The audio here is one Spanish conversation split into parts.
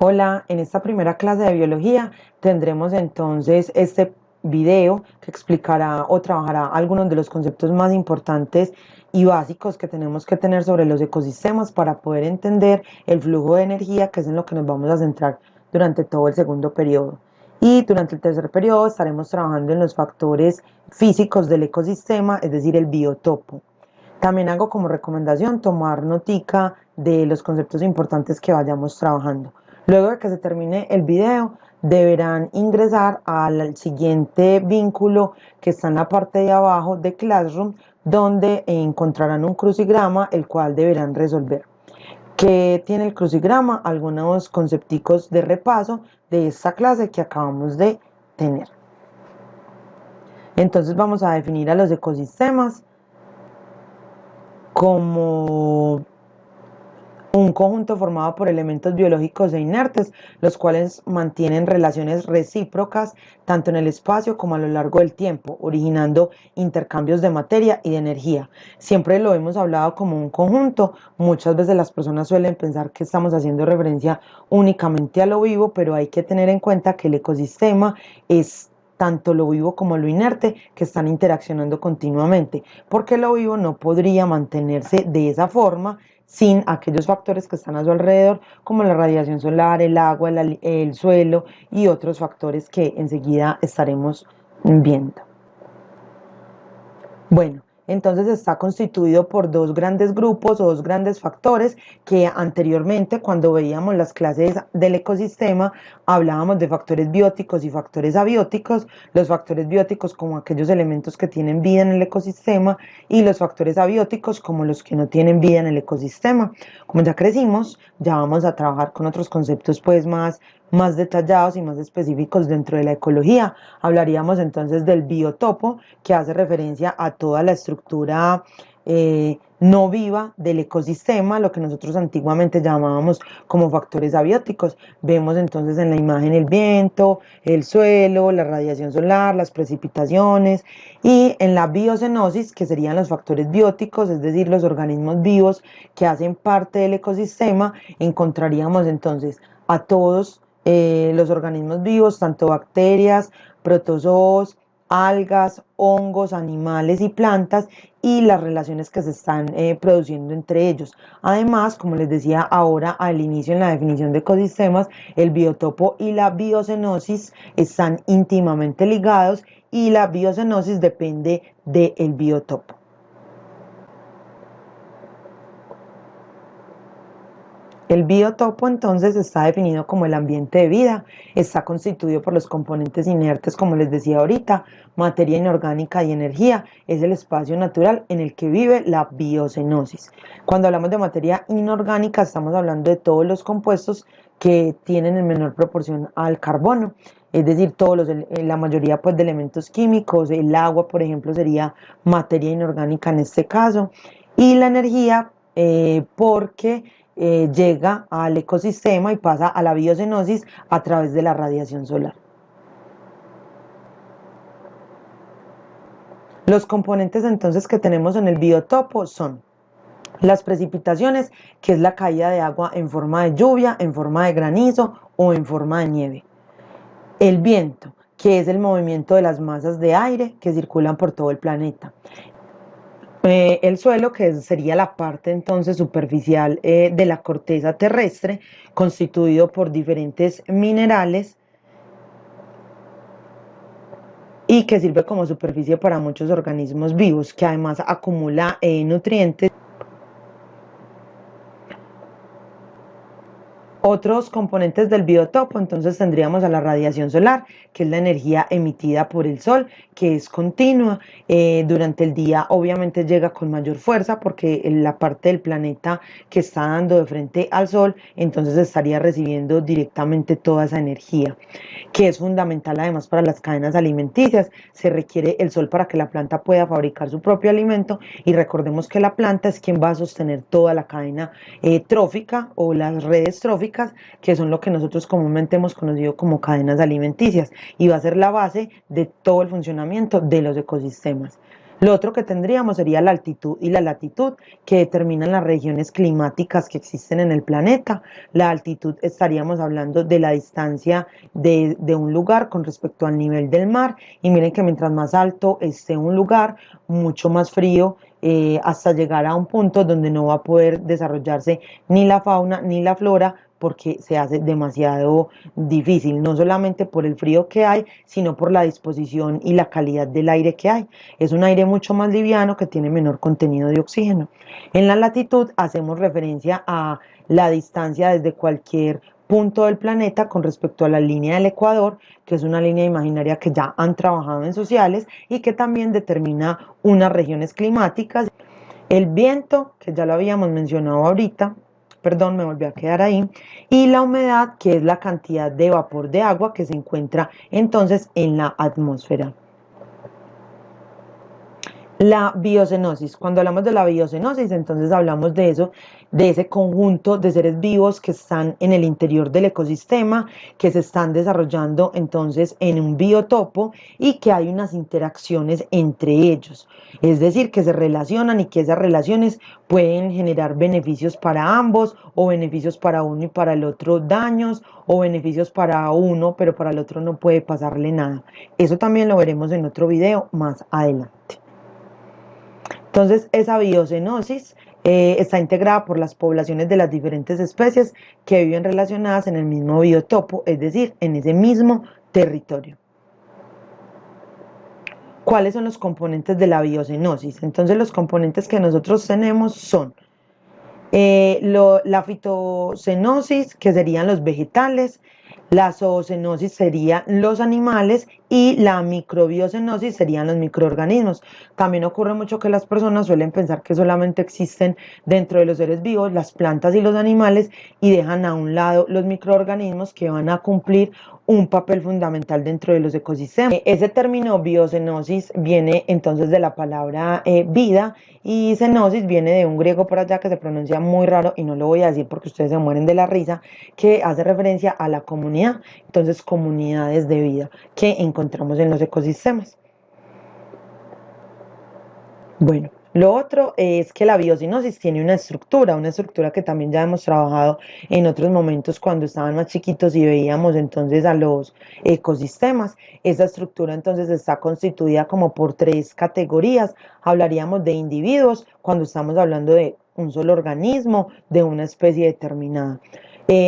Hola, en esta primera clase de biología tendremos entonces este video que explicará o trabajará algunos de los conceptos más importantes y básicos que tenemos que tener sobre los ecosistemas para poder entender el flujo de energía, que es en lo que nos vamos a centrar durante todo el segundo periodo. Y durante el tercer periodo estaremos trabajando en los factores físicos del ecosistema, es decir, el biotopo. También hago como recomendación tomar notica de los conceptos importantes que vayamos trabajando. Luego de que se termine el video, deberán ingresar al siguiente vínculo que está en la parte de abajo de Classroom, donde encontrarán un crucigrama, el cual deberán resolver. ¿Qué tiene el crucigrama? Algunos concepticos de repaso de esta clase que acabamos de tener. Entonces vamos a definir a los ecosistemas como un conjunto formado por elementos biológicos e inertes, los cuales mantienen relaciones recíprocas tanto en el espacio como a lo largo del tiempo, originando intercambios de materia y de energía. Siempre lo hemos hablado como un conjunto. Muchas veces las personas suelen pensar que estamos haciendo referencia únicamente a lo vivo, pero hay que tener en cuenta que el ecosistema es tanto lo vivo como lo inerte, que están interaccionando continuamente, porque lo vivo no podría mantenerse de esa forma sin aquellos factores que están a su alrededor, como la radiación solar, el agua, el suelo y otros factores que enseguida estaremos viendo. Bueno, entonces está constituido por dos grandes grupos o dos grandes factores que anteriormente, cuando veíamos las clases del ecosistema, hablábamos de factores bióticos y factores abióticos. Los factores bióticos como aquellos elementos que tienen vida en el ecosistema y los factores abióticos como los que no tienen vida en el ecosistema. Como ya crecimos, ya vamos a trabajar con otros conceptos pues más detallados y más específicos dentro de la ecología. Hablaríamos entonces del biotopo, que hace referencia a toda la estructura no viva del ecosistema, lo que nosotros antiguamente llamábamos como factores abióticos. Vemos entonces en la imagen el viento, el suelo, la radiación solar, las precipitaciones, y en la biocenosis, que serían los factores bióticos, es decir, los organismos vivos que hacen parte del ecosistema, encontraríamos entonces a todos los organismos vivos, tanto bacterias, protozoos, algas, hongos, animales y plantas, y las relaciones que se están produciendo entre ellos. Además, como les decía ahora al inicio en la definición de ecosistemas, el biotopo y la biocenosis están íntimamente ligados y la biocenosis depende del biotopo. El biotopo entonces está definido como el ambiente de vida, está constituido por los componentes inertes, como les decía ahorita, materia inorgánica y energía, es el espacio natural en el que vive la biocenosis. Cuando hablamos de materia inorgánica estamos hablando de todos los compuestos que tienen en menor proporción al carbono, es decir, la mayoría pues de elementos químicos, el agua por ejemplo sería materia inorgánica en este caso, y la energía porque llega al ecosistema y pasa a la biocenosis a través de la radiación solar. Los componentes entonces que tenemos en el biotopo son las precipitaciones, que es la caída de agua en forma de lluvia, en forma de granizo o en forma de nieve. El viento, que es el movimiento de las masas de aire que circulan por todo el planeta. El suelo, que sería la parte entonces superficial de la corteza terrestre, constituido por diferentes minerales y que sirve como superficie para muchos organismos vivos, que además acumula nutrientes. Otros componentes del biotopo, entonces tendríamos a la radiación solar, que es la energía emitida por el sol, que es continua. Durante el día obviamente llega con mayor fuerza porque la parte del planeta que está dando de frente al sol, entonces estaría recibiendo directamente toda esa energía, que es fundamental además para las cadenas alimenticias. Se requiere el sol para que la planta pueda fabricar su propio alimento, y recordemos que la planta es quien va a sostener toda la cadena trófica o las redes tróficas, que son lo que nosotros comúnmente hemos conocido como cadenas alimenticias, y va a ser la base de todo el funcionamiento de los ecosistemas. Lo otro que tendríamos sería la altitud y la latitud, que determinan las regiones climáticas que existen en el planeta. La altitud estaríamos hablando de la distancia de un lugar con respecto al nivel del mar. Y miren que mientras más alto esté un lugar, mucho más frío, hasta llegar a un punto donde no va a poder desarrollarse ni la fauna ni la flora, porque se hace demasiado difícil, no solamente por el frío que hay, sino por la disposición y la calidad del aire que hay. Es un aire mucho más liviano que tiene menor contenido de oxígeno. En la latitud hacemos referencia a la distancia desde cualquier punto del planeta con respecto a la línea del Ecuador, que es una línea imaginaria que ya han trabajado en sociales y que también determina unas regiones climáticas. El viento, que ya lo habíamos mencionado ahorita, perdón, me volví a quedar ahí, y la humedad, que es la cantidad de vapor de agua que se encuentra entonces en la atmósfera. La biocenosis. Cuando hablamos de la biocenosis, entonces hablamos de eso, de ese conjunto de seres vivos que están en el interior del ecosistema, que se están desarrollando entonces en un biotopo y que hay unas interacciones entre ellos. Es decir, que se relacionan y que esas relaciones pueden generar beneficios para ambos o beneficios para uno y para el otro daños o beneficios para uno, pero para el otro no puede pasarle nada. Eso también lo veremos en otro video más adelante. Entonces, esa biocenosis está integrada por las poblaciones de las diferentes especies que viven relacionadas en el mismo biotopo, es decir, en ese mismo territorio. ¿Cuáles son los componentes de la biocenosis? Entonces, los componentes que nosotros tenemos son la fitocenosis, que serían los vegetales, la zoocenosis serían los animales y la microbiocenosis serían los microorganismos. También ocurre mucho que las personas suelen pensar que solamente existen dentro de los seres vivos las plantas y los animales y dejan a un lado los microorganismos que van a cumplir un papel fundamental dentro de los ecosistemas. Ese término biocenosis viene entonces de la palabra vida, y cenosis viene de un griego por allá que se pronuncia muy raro y no lo voy a decir porque ustedes se mueren de la risa, que hace referencia a la comunidad. Entonces, comunidades de vida que encontramos en los ecosistemas. Bueno, lo otro es que la biocenosis tiene una estructura que también ya hemos trabajado en otros momentos cuando estaban más chiquitos y veíamos entonces a los ecosistemas. Esa estructura entonces está constituida como por tres categorías. Hablaríamos de individuos cuando estamos hablando de un solo organismo, de una especie determinada.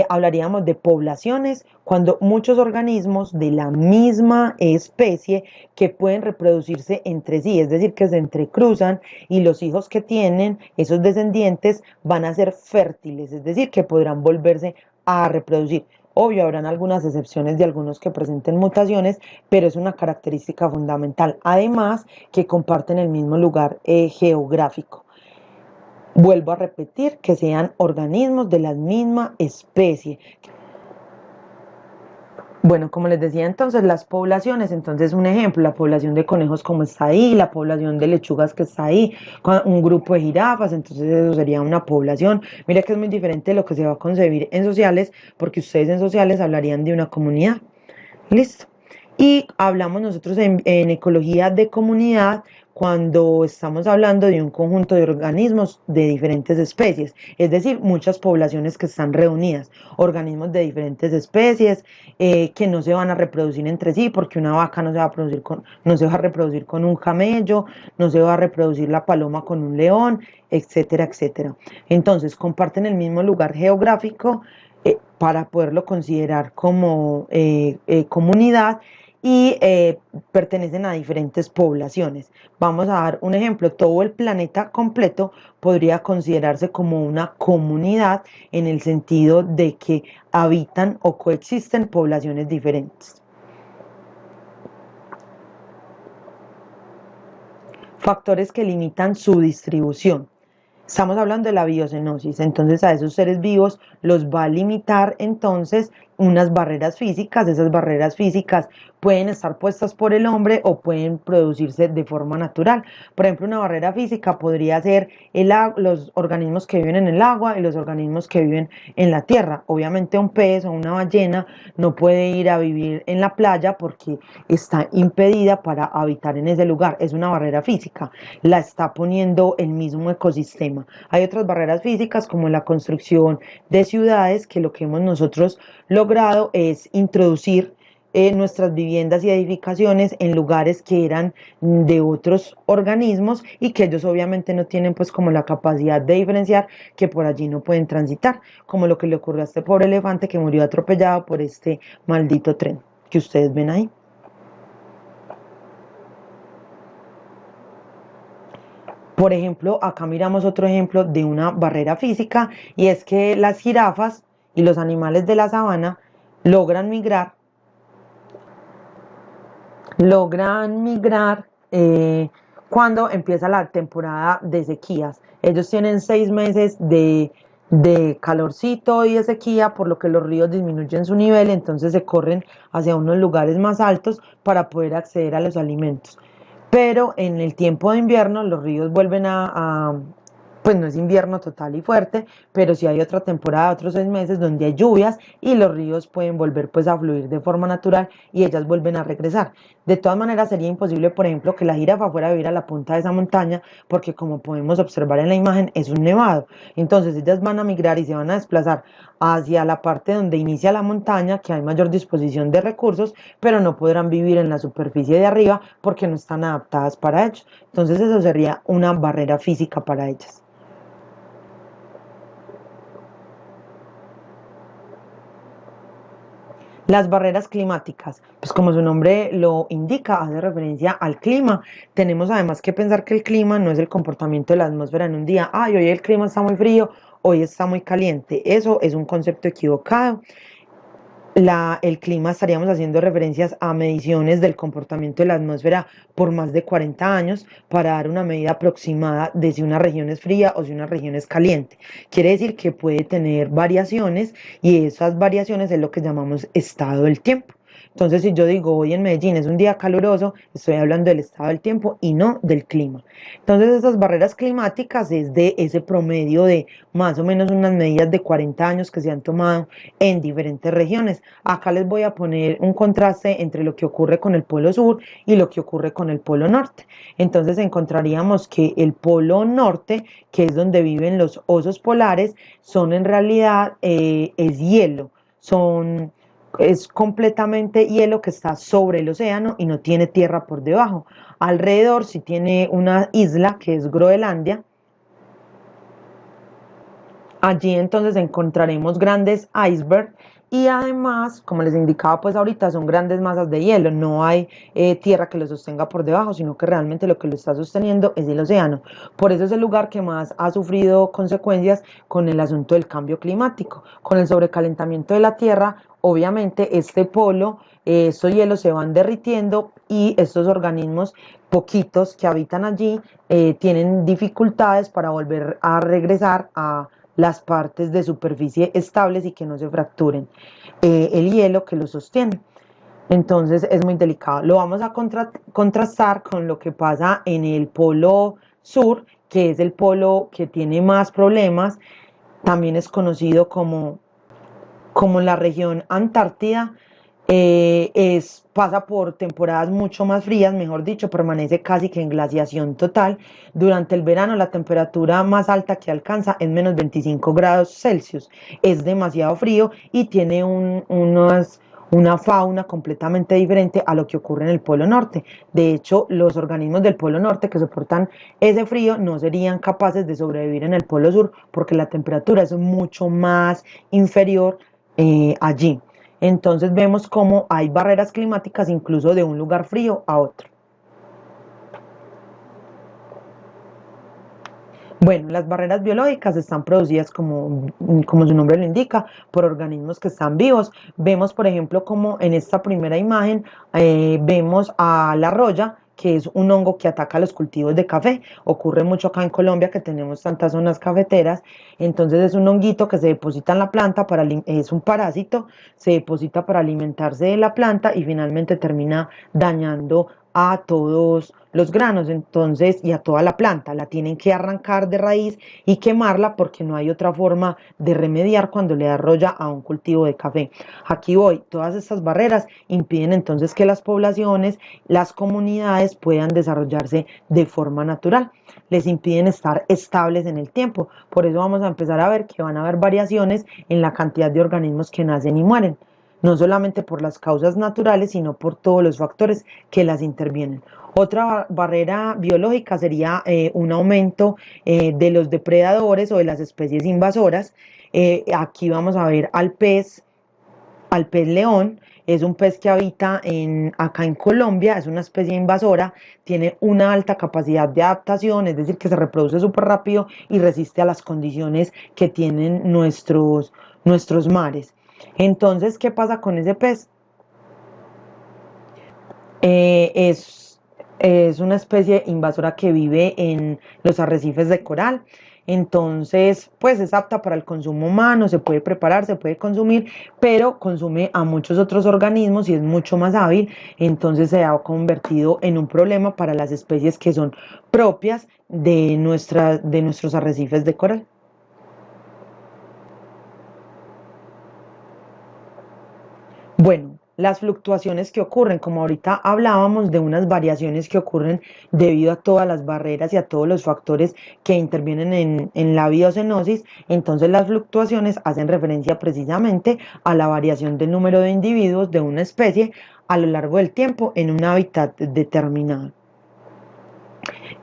Hablaríamos de poblaciones cuando muchos organismos de la misma especie que pueden reproducirse entre sí, es decir, que se entrecruzan y los hijos que tienen, esos descendientes, van a ser fértiles, es decir, que podrán volverse a reproducir. Obvio, habrán algunas excepciones de algunos que presenten mutaciones, pero es una característica fundamental. Además, que comparten el mismo lugar geográfico. Vuelvo a repetir, que sean organismos de la misma especie. Bueno, como les decía entonces, las poblaciones, entonces un ejemplo, la población de conejos como está ahí, la población de lechugas que está ahí, un grupo de jirafas, entonces eso sería una población. Mira que es muy diferente de lo que se va a concebir en sociales, porque ustedes en sociales hablarían de una comunidad. Listo. Y hablamos nosotros en ecología de comunidad cuando estamos hablando de un conjunto de organismos de diferentes especies, es decir, muchas poblaciones que están reunidas, organismos de diferentes especies que no se van a reproducir entre sí, porque una vaca no se va a no se va a reproducir con un camello, no se va a reproducir la paloma con un león, etcétera, etcétera. Entonces, comparten el mismo lugar geográfico para poderlo considerar como comunidad y pertenecen a diferentes poblaciones. Vamos a dar un ejemplo, todo el planeta completo podría considerarse como una comunidad en el sentido de que habitan o coexisten poblaciones diferentes. Factores que limitan su distribución. Estamos hablando de la biocenosis, entonces a esos seres vivos los va a limitar entonces unas barreras físicas. Esas barreras físicas pueden estar puestas por el hombre o pueden producirse de forma natural. Por ejemplo, una barrera física podría ser los organismos que viven en el agua y los organismos que viven en la tierra. Obviamente un pez o una ballena no puede ir a vivir en la playa porque está impedida para habitar en ese lugar. Es una barrera física, la está poniendo el mismo ecosistema. Hay otras barreras físicas como la construcción de ciudades, que lo que hemos nosotros logrado es introducir nuestras viviendas y edificaciones en lugares que eran de otros organismos y que ellos obviamente no tienen pues como la capacidad de diferenciar, que por allí no pueden transitar, como lo que le ocurrió a este pobre elefante que murió atropellado por este maldito tren que ustedes ven ahí. Por ejemplo, acá miramos otro ejemplo de una barrera física, y es que las jirafas y los animales de la sabana logran migrar logran migrar cuando empieza la temporada de sequías. Ellos tienen 6 meses de calorcito y de sequía, por lo que los ríos disminuyen su nivel, entonces se corren hacia unos lugares más altos para poder acceder a los alimentos. Pero en el tiempo de invierno los ríos vuelven pues no es invierno total y fuerte, pero sí hay otra temporada, otros 6 meses donde hay lluvias y los ríos pueden volver pues a fluir de forma natural y ellas vuelven a regresar. De todas maneras sería imposible, por ejemplo, que la jirafa fuera a vivir a la punta de esa montaña, porque como podemos observar en la imagen es un nevado. Entonces ellas van a migrar y se van a desplazar hacia la parte donde inicia la montaña, que hay mayor disposición de recursos, pero no podrán vivir en la superficie de arriba porque no están adaptadas para ello. Entonces eso sería una barrera física para ellas. Las barreras climáticas, pues como su nombre lo indica, hace referencia al clima. Tenemos además que pensar que el clima no es el comportamiento de la atmósfera en un día. Ay, hoy el clima está muy frío, hoy está muy caliente. Eso es un concepto equivocado. El clima, estaríamos haciendo referencias a mediciones del comportamiento de la atmósfera por más de 40 años para dar una medida aproximada de si una región es fría o si una región es caliente. Quiere decir que puede tener variaciones, y esas variaciones es lo que llamamos estado del tiempo. Entonces, si yo digo hoy en Medellín es un día caluroso, estoy hablando del estado del tiempo y no del clima. Entonces, esas barreras climáticas es de ese promedio de más o menos unas medidas de 40 años que se han tomado en diferentes regiones. Acá les voy a poner un contraste entre lo que ocurre con el polo sur y lo que ocurre con el polo norte. Entonces encontraríamos que el polo norte, que es donde viven los osos polares, son en realidad es hielo, es completamente hielo que está sobre el océano y no tiene tierra por debajo. Alrededor sí tiene una isla que es Groenlandia. Allí entonces encontraremos grandes icebergs, y además, como les indicaba pues ahorita, son grandes masas de hielo. No hay tierra que lo sostenga por debajo, sino que realmente lo que lo está sosteniendo es el océano. Por eso es el lugar que más ha sufrido consecuencias con el asunto del cambio climático. Con el sobrecalentamiento de la tierra, obviamente este polo, estos hielos se van derritiendo y estos organismos poquitos que habitan allí tienen dificultades para volver a regresar a las partes de superficie estables y que no se fracturen el hielo que lo sostiene. Entonces es muy delicado. Lo vamos a contrastar con lo que pasa en el polo sur, que es el polo que tiene más problemas. También es conocido como la región Antártida. Pasa por temporadas mucho más frías, mejor dicho, permanece casi que en glaciación total. Durante el verano la temperatura más alta que alcanza es menos 25 grados Celsius. Es demasiado frío y tiene una fauna completamente diferente a lo que ocurre en el Polo Norte. De hecho, los organismos del Polo Norte que soportan ese frío no serían capaces de sobrevivir en el Polo Sur, porque la temperatura es mucho más inferior allí. Entonces vemos cómo hay barreras climáticas incluso de un lugar frío a otro. Bueno, las barreras biológicas están producidas, como su nombre lo indica, por organismos que están vivos. Vemos, por ejemplo, como en esta primera imagen vemos a la roya, que es un hongo que ataca los cultivos de café. Ocurre mucho acá en Colombia que tenemos tantas zonas cafeteras. Entonces es un honguito que se deposita en la planta, es un parásito, se deposita para alimentarse de la planta y finalmente termina dañando a todos los granos, entonces, y a toda la planta. La tienen que arrancar de raíz y quemarla porque no hay otra forma de remediar cuando le da roya a un cultivo de café. Aquí voy, todas estas barreras impiden entonces que las poblaciones, las comunidades puedan desarrollarse de forma natural. Les impiden estar estables en el tiempo. Por eso vamos a empezar a ver que van a haber variaciones en la cantidad de organismos que nacen y mueren, no solamente por las causas naturales, sino por todos los factores que las intervienen. Otra barrera biológica sería un aumento de los depredadores o de las especies invasoras. Aquí vamos a ver al pez león. Es un pez que habita acá en Colombia, es una especie invasora, tiene una alta capacidad de adaptación, es decir, que se reproduce súper rápido y resiste a las condiciones que tienen nuestros mares. Entonces, ¿qué pasa con ese pez? Eh, es, es una especie invasora que vive en los arrecifes de coral. Entonces, pues es apta para el consumo humano, se puede preparar, se puede consumir, pero consume a muchos otros organismos y es mucho más hábil. Entonces se ha convertido en un problema para las especies que son propias de nuestros arrecifes de coral. Bueno, las fluctuaciones que ocurren, como ahorita hablábamos de unas variaciones que ocurren debido a todas las barreras y a todos los factores que intervienen en la biocenosis, entonces las fluctuaciones hacen referencia precisamente a la variación del número de individuos de una especie a lo largo del tiempo en un hábitat determinado.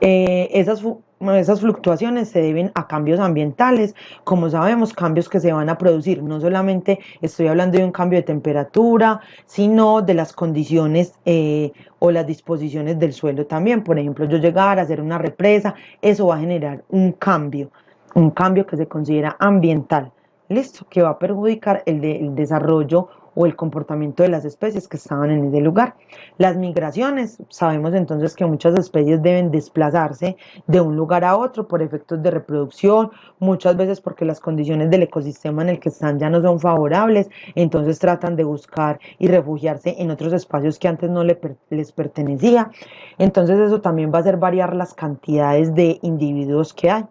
Esas fluctuaciones se deben a cambios ambientales, como sabemos, cambios que se van a producir. No solamente estoy hablando de un cambio de temperatura, sino de las condiciones o las disposiciones del suelo también. Por ejemplo, yo llegar a hacer una represa, eso va a generar un cambio que se considera ambiental, listo, que va a perjudicar el desarrollo o el comportamiento de las especies que estaban en ese lugar. Las migraciones, sabemos entonces que muchas especies deben desplazarse de un lugar a otro por efectos de reproducción, muchas veces porque las condiciones del ecosistema en el que están ya no son favorables, entonces tratan de buscar y refugiarse en otros espacios que antes no les pertenecía. Entonces eso también va a hacer variar las cantidades de individuos que hay.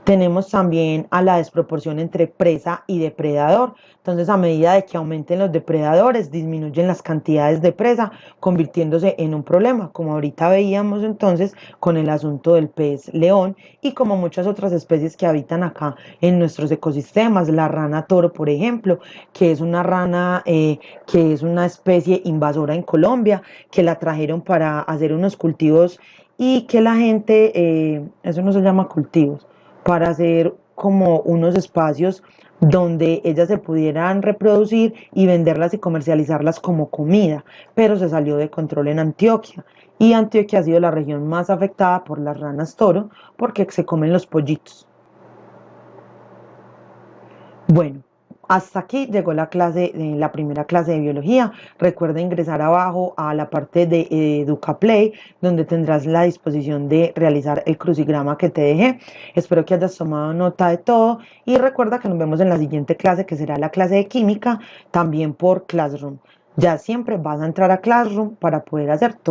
Tenemos también a la desproporción entre presa y depredador. Entonces, a medida de que aumenten los depredadores, disminuyen las cantidades de presa, convirtiéndose en un problema, como ahorita veíamos entonces con el asunto del pez león y como muchas otras especies que habitan acá en nuestros ecosistemas. La rana toro, por ejemplo, que es una rana que es una especie invasora en Colombia, que la trajeron para hacer unos cultivos y que la gente, eso no se llama cultivos, para hacer como unos espacios donde ellas se pudieran reproducir y venderlas y comercializarlas como comida, pero se salió de control en Antioquia. Y Antioquia ha sido la región más afectada por las ranas toro porque se comen los pollitos. Bueno, hasta aquí llegó la primera clase de biología. Recuerda ingresar abajo a la parte de EducaPlay, donde tendrás la disposición de realizar el crucigrama que te dejé. Espero que hayas tomado nota de todo y recuerda que nos vemos en la siguiente clase, que será la clase de química, también por Classroom. Ya siempre vas a entrar a Classroom para poder hacer todo.